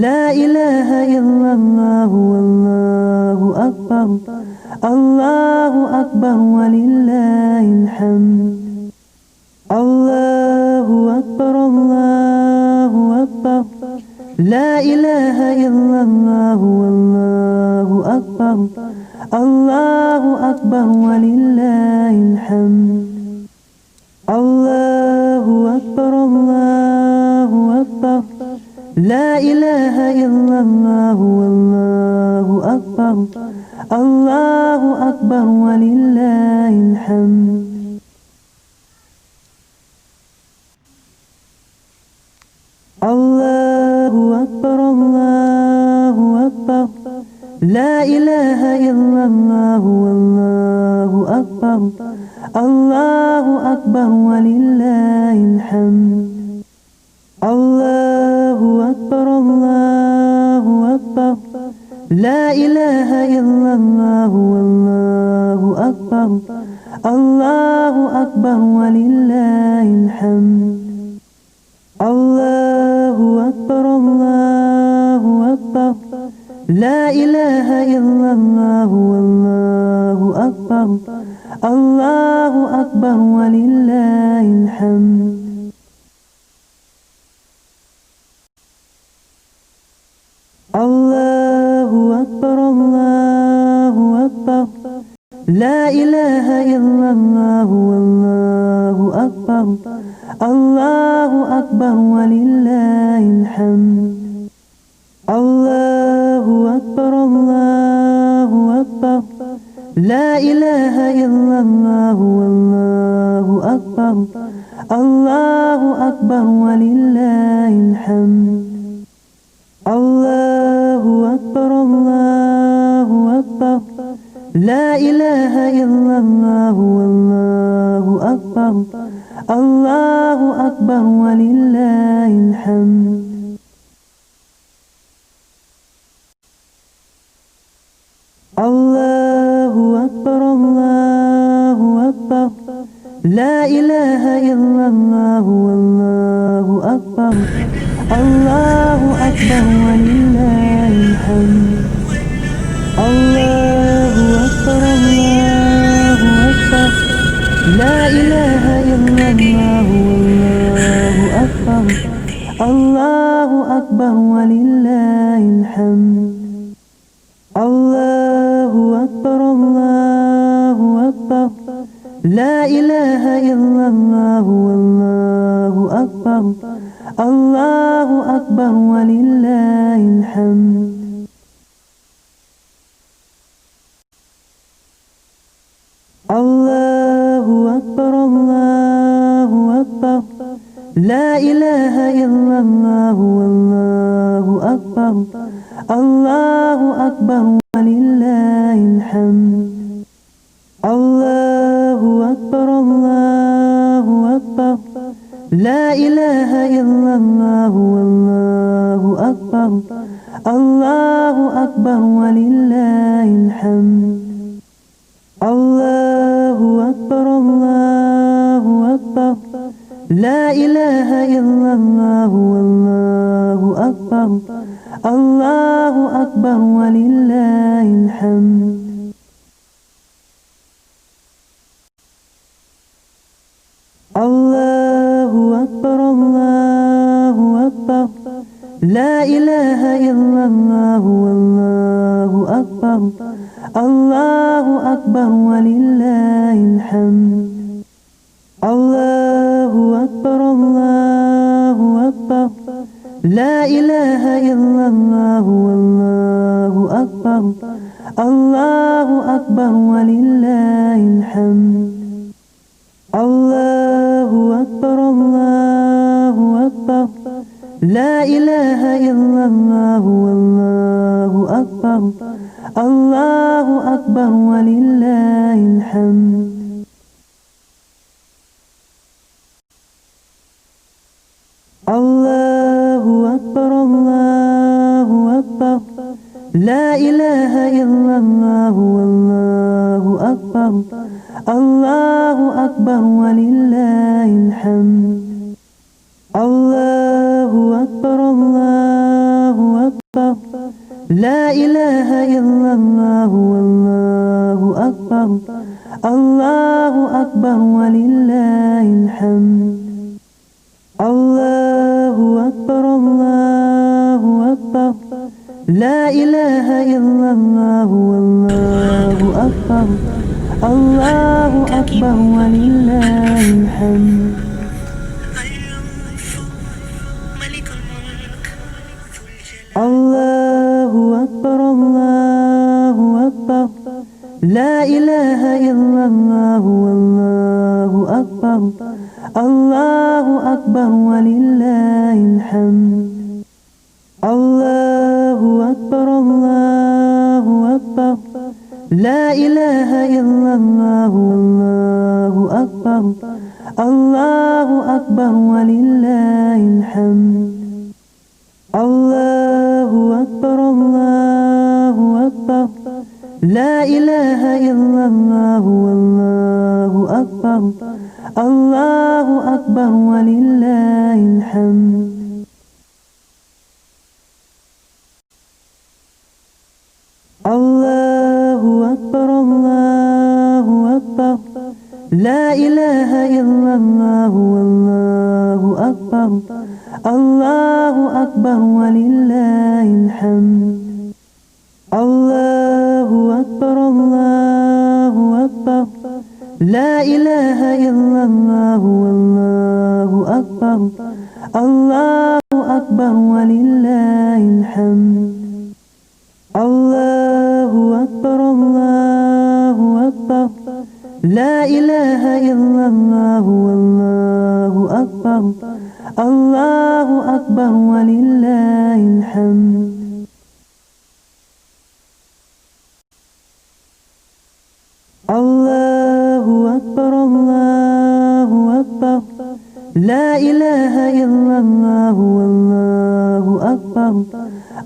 لا إله إلا الله والله أكبر الله أكبر ولله الحمد الله أكبر الله أكبر لا إله إلا الله والله أكبر الله أكبر ولله الحمد الله أكبر الله أكبر لا إله إلا الله والله أكبر الله أكبر ولله الحمد الله أكبر الله أكبر لا إله إلا الله والله أكبر الله أكبر ولله الحمد الله أكبر الله أكبر لا إله إلا الله والله أكبر الله أكبر ولله الحمد الله أكبر الله أكبر لا إله إلا الله والله أكبر الله أكبر ولله الحمد الله أكبر الله أكبر لا إله إلا الله والله أكبر الله أكبر ولله الحمد الله أكبر الله أكبر لا إله إلا الله والله أكبر الله أكبر ولله الحمد الله أكبر الله أكبر لا إله إلا الله والله أكبر الله أكبر ولله الحمد الله أكبر الله أكبر لا إله إلا الله والله أكبر الله أكبر ولله الحمد الله أكبر الله أكبر لا إله إلا الله والله أكبر الله أكبر ولله الحمد الله أكبر الله أكبر لا إله إلا الله والله أكبر الله أكبر ولله الحمد الله أكبر الله أكبر لا إله إلا الله والله أكبر الله أكبر ولله الحمد الله أكبر الله أكبر لا إله إلا الله والله أكبر الله أكبر ولله الحمد الله أكبر الله أكبر لا إله إلا الله والله أكبر الله أكبر ولله الحمد الله أكبر الله أكبر لا إله إلا الله والله أكبر الله أكبر ولله الحمد الله أكبر الله أكبر لا إله إلا الله والله أكبر الله أكبر ولله الحمد الله أكبر الله أكبر لا إله إلا الله والله أكبر الله أكبر ولله الحمد الله أكبر الله أكبر لا إله إلا الله والله أكبر الله أكبر ولله الحمد الله أكبر الله أكبر لا إله إلا الله والله أكبر الله أكبر ولله الحمد الله أكبر الله أكبر لا إله إلا الله والله أكبر الله أكبر ولله الحمد الله أكبر الله أكبر لا إله إلا الله والله أكبر الله أكبر ولله الحمد الله أكبر الله أكبر لا إله إلا الله والله أكبر الله أكبر ولله الحمد الله أكبر الله أكبر لا إله إلا الله والله أكبر الله أكبر ولله الحمد الله أكبر الله أكبر لا إله إلا الله والله أكبر الله أكبر ولله الحمد الله أكبر الله أكبر لا إله إلا الله والله أكبر الله أكبر ولله الحمد الله أكبر الله أكبر لا إله إلا الله والله أكبر الله أكبر ولله الحمد الله أكبر الله أكبر لا إله إلا الله والله أكبر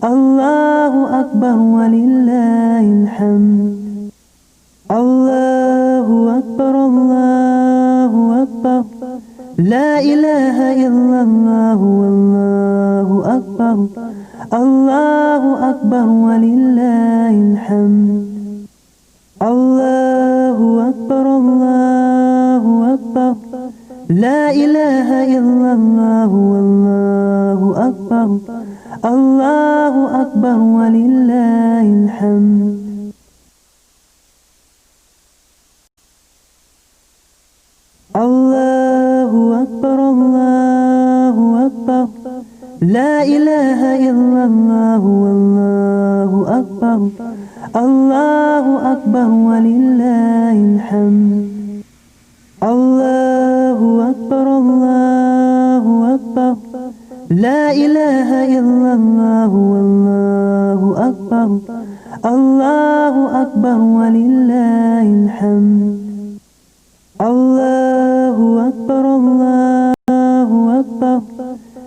الله أكبر ولله الحمد الله أكبر الله أكبر لا إله إلا الله والله أكبر الله أكبر ولله الحمد الله أكبر الله أكبر لا إله إلا الله والله أكبر الله أكبر ولله الحمد الله أكبر الله أكبر لا إله إلا الله والله أكبر الله أكبر ولله الحمد الله أكبر الله أكبر لا إله إلا الله والله أكبر الله أكبر ولله الحمد الله أكبر الله أكبر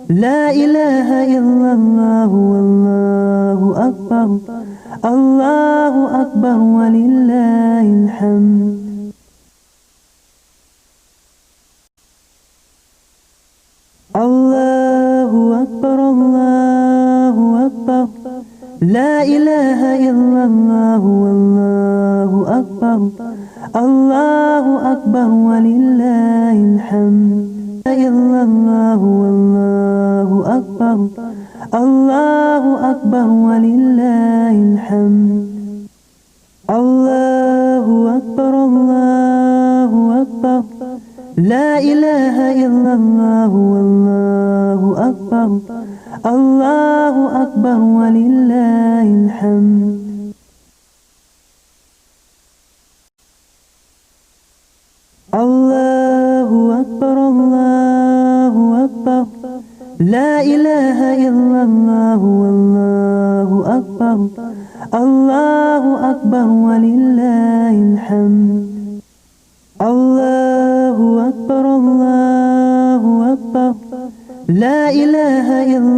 لا إله إلا الله والله أكبر الله أكبر ولله الحمد الله أكبر الله أكبر لا إله إلا الله والله أكبر الله أكبر ولله الحمد إلا الله والله أكبر الله أكبر ولله الحمد الله أكبر الله أكبر لا إله إلا الله والله أكبر الله أكبر ولله الحمد الله أكبر الله أكبر لا إله إلا الله والله أكبر الله أكبر ولله الحمد الله أكبر الله أكبر لا إله إلا